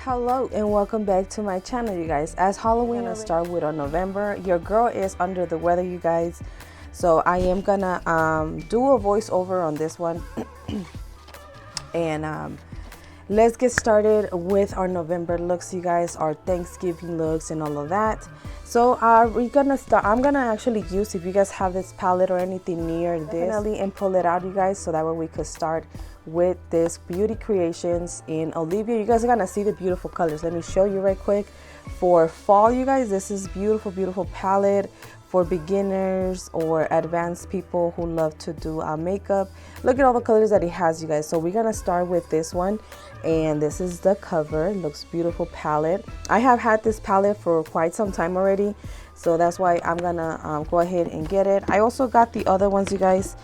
Hello and welcome back to my channel, you guys. As Halloween gonna start with on November, your girl is under the weather, you guys, so I am gonna do a voiceover on this one. And let's get started with our November looks, you guys, our Thanksgiving looks and all of that. So we're gonna start. I'm gonna actually use, if you guys have this palette or anything near this, definitely, and pull it out, you guys, so that way we could start with this Beauty Creations in Olivia. You guys are gonna see the beautiful colors. Let me show you right quick. For fall, you guys, this is beautiful palette for beginners or advanced people who love to do makeup. Look at all the colors that it has, you guys. So we're gonna start with this one, and this is the cover. Looks beautiful palette. I have had this palette for quite some time already, so that's why I'm gonna go ahead and get it. I also got the other ones, you guys,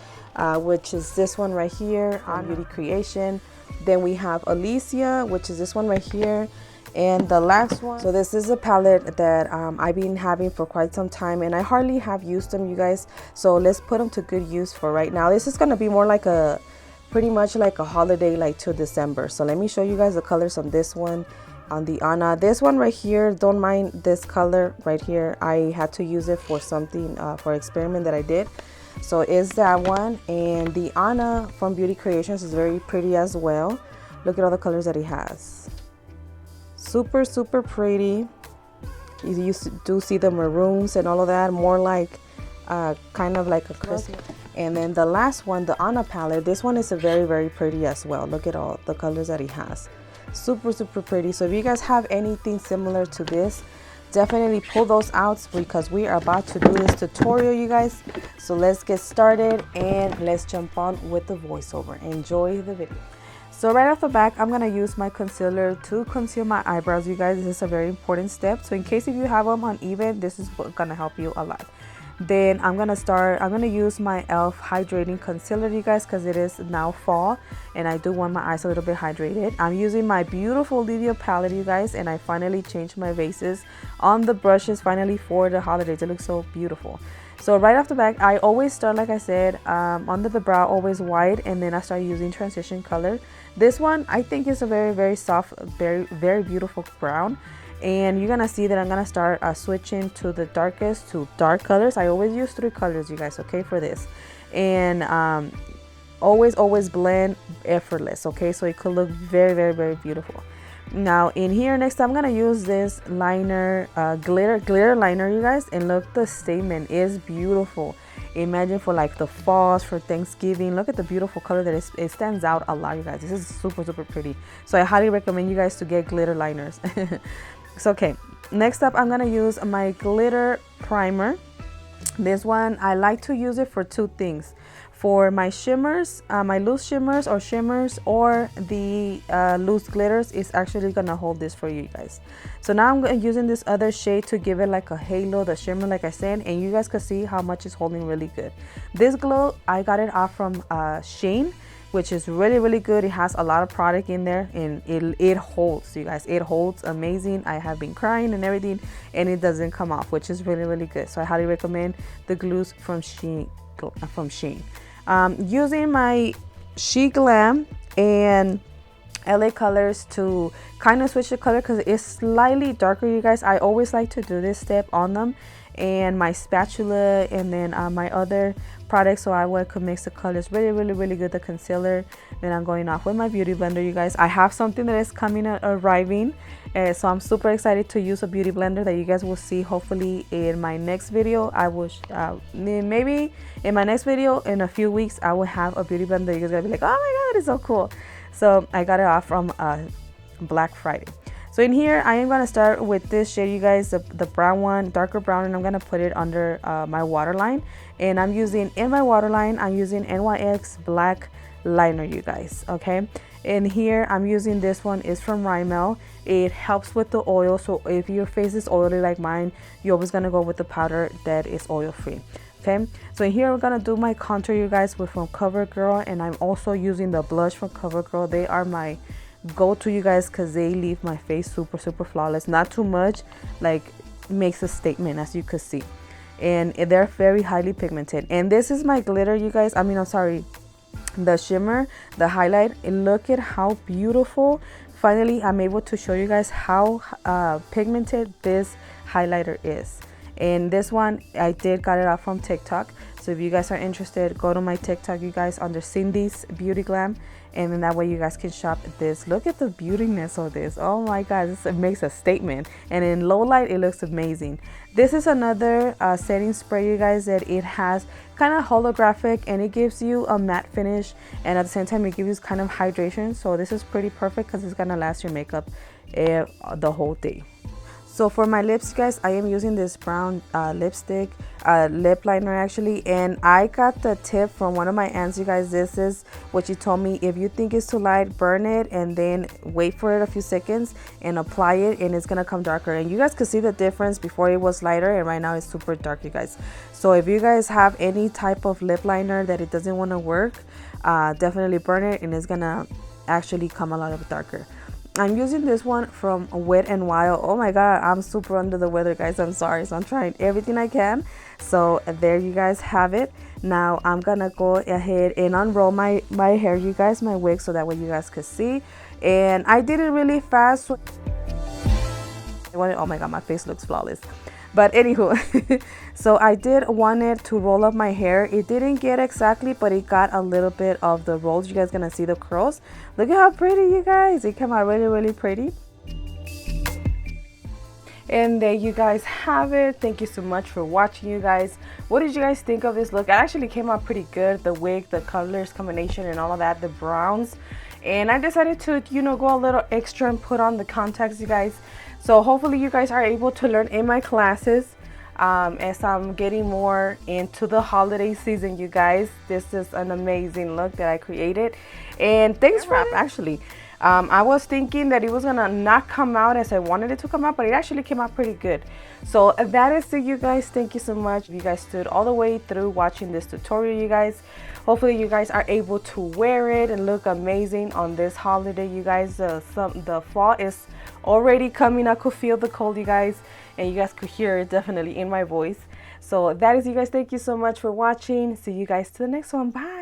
which is this one right here on Beauty Creation. Then we have Alicia, which is this one right here, and the last one. So this is a palette that I've been having for quite some time, and I hardly have used them, you guys, so let's put them to good use for right now. This is going to be more like a pretty much like a holiday, like to December. So let me show you guys the colors on this one, on the Anna. This one right here, don't mind this color right here. I had to use it for something, for an experiment that I did. So is that one. And the Anna from Beauty Creations is very pretty as well. Look at all the colors that it has. Super pretty. You do see the maroons and all of that, more like kind of like a Christmas. And then the last one, the Anna palette, this one is a very pretty as well. Look at all the colors that it has. Super pretty. So if you guys have anything similar to this, definitely pull those out, because we are about to do this tutorial, you guys. So let's get started and let's jump on with the voiceover. Enjoy the video. So right off the back, I'm gonna use my concealer to conceal my eyebrows, you guys. This is a very important step, so in case if you have them uneven, this is gonna help you a lot. Then I'm gonna use my e.l.f. hydrating concealer, you guys, because it is now fall and I do want my eyes a little bit hydrated. I'm using my beautiful Olivia palette, you guys, and I finally changed my bases on the brushes finally for the holidays. It looks so beautiful. So right off the back, I always start, like I said, under the brow, always white, and then I start using transition color. This one I think is a very soft, very beautiful brown. And you're gonna see that I'm gonna start switching to the darkest to dark colors. I always use 3 colors, you guys, okay, for this. And always blend effortless, okay, so it could look very beautiful. Now in here, next I'm gonna use this liner, glitter liner, you guys, and look, the statement is beautiful. Imagine for like the falls, for Thanksgiving. Look at the beautiful color that it stands out a lot, you guys. This is super pretty, so I highly recommend you guys to get glitter liners. So okay, next up I'm gonna use my glitter primer. This one I like to use it for 2 things. For my shimmers, my loose shimmers, or the loose glitters is actually gonna hold this for you guys. So now I'm using this other shade to give it like a halo, the shimmer, like I said, and you guys can see how much it's holding really good. This glow, I got it off from Shane, which is really good. It has a lot of product in there, and it holds, you guys. It holds amazing. I have been crying and everything, and it doesn't come off, which is really good. So I highly recommend the glues from Shane. Using my Glam and LA colors to kind of switch the color, because it's slightly darker, you guys. I always like to do this step on them, and my spatula, and then my other products, so I could mix the colors really good. The concealer, then I'm going off with my beauty blender, you guys. I have something that is coming arriving, so I'm super excited to use a beauty blender that you guys will see hopefully in my next video. I will maybe in my next video in a few weeks I will have a beauty blender. You guys are gonna be like, oh my god, it's so cool. So I got it off from Black Friday. So in here, I am gonna start with this shade, you guys, the brown one, darker brown, and I'm gonna put it under my waterline. And I'm using, in my waterline, I'm using NYX black liner, you guys, okay? And here, I'm using this one, is from Rimmel. It helps with the oil, so if your face is oily like mine, you're always gonna go with the powder that is oil free. Okay, so in here we're gonna do my contour, you guys, from CoverGirl, and I'm also using the blush from CoverGirl. They are my go-to, you guys, because they leave my face super flawless. Not too much, like makes a statement, as you could see, and they're very highly pigmented. And this is my glitter, you guys. I'm sorry, the shimmer, the highlight, and look at how beautiful finally I'm able to show you guys how pigmented this highlighter is. And this one I did got it off from TikTok, so if you guys are interested, go to my TikTok, you guys, under Cindy's Beauty Glam, and then that way you guys can shop this. Look at the beautiness of this. Oh my god, this makes a statement, and in low light it looks amazing. This is another setting spray, you guys, that it has kind of holographic, and it gives you a matte finish, and at the same time it gives you kind of hydration. So this is pretty perfect because it's gonna last your makeup the whole day. So for my lips, guys, I am using this brown lipstick, lip liner actually, and I got the tip from one of my aunts, you guys. This is what she told me: if you think it's too light, burn it and then wait for it a few seconds and apply it, and it's gonna come darker. And you guys could see the difference. Before it was lighter, and right now it's super dark, you guys. So if you guys have any type of lip liner that it doesn't want to work, definitely burn it, and it's gonna actually come a lot darker. I'm using this one from Wet n Wild. Oh my god, I'm super under the weather, guys. I'm sorry. So I'm trying everything I can. So there you guys have it. Now I'm gonna go ahead and unroll my hair, you guys, my wig, so that way you guys could see. And I did it really fast. Oh my god, my face looks flawless. But anywho, so I did want it to roll up my hair. It didn't get exactly, but it got a little bit of the rolls. You guys gonna see the curls. Look at how pretty, you guys. It came out really, really pretty. And there you guys have it. Thank you so much for watching, you guys. What did you guys think of this look? It actually came out pretty good. The wig, the colors combination, and all of that, the browns. And I decided to, you know, go a little extra and put on the contacts, you guys. So hopefully you guys are able to learn in my classes as I'm getting more into the holiday season, you guys. This is an amazing look that I created. And thanks for actually. I was thinking that it was gonna not come out as I wanted it to come out, but it actually came out pretty good. So that is it, you guys. Thank you so much. You guys stood all the way through watching this tutorial, you guys. Hopefully you guys are able to wear it and look amazing on this holiday, you guys. The fall is already coming. I could feel the cold, you guys, and you guys could hear it definitely in my voice. So that is, you guys. Thank you so much for watching. See you guys to the next one. Bye.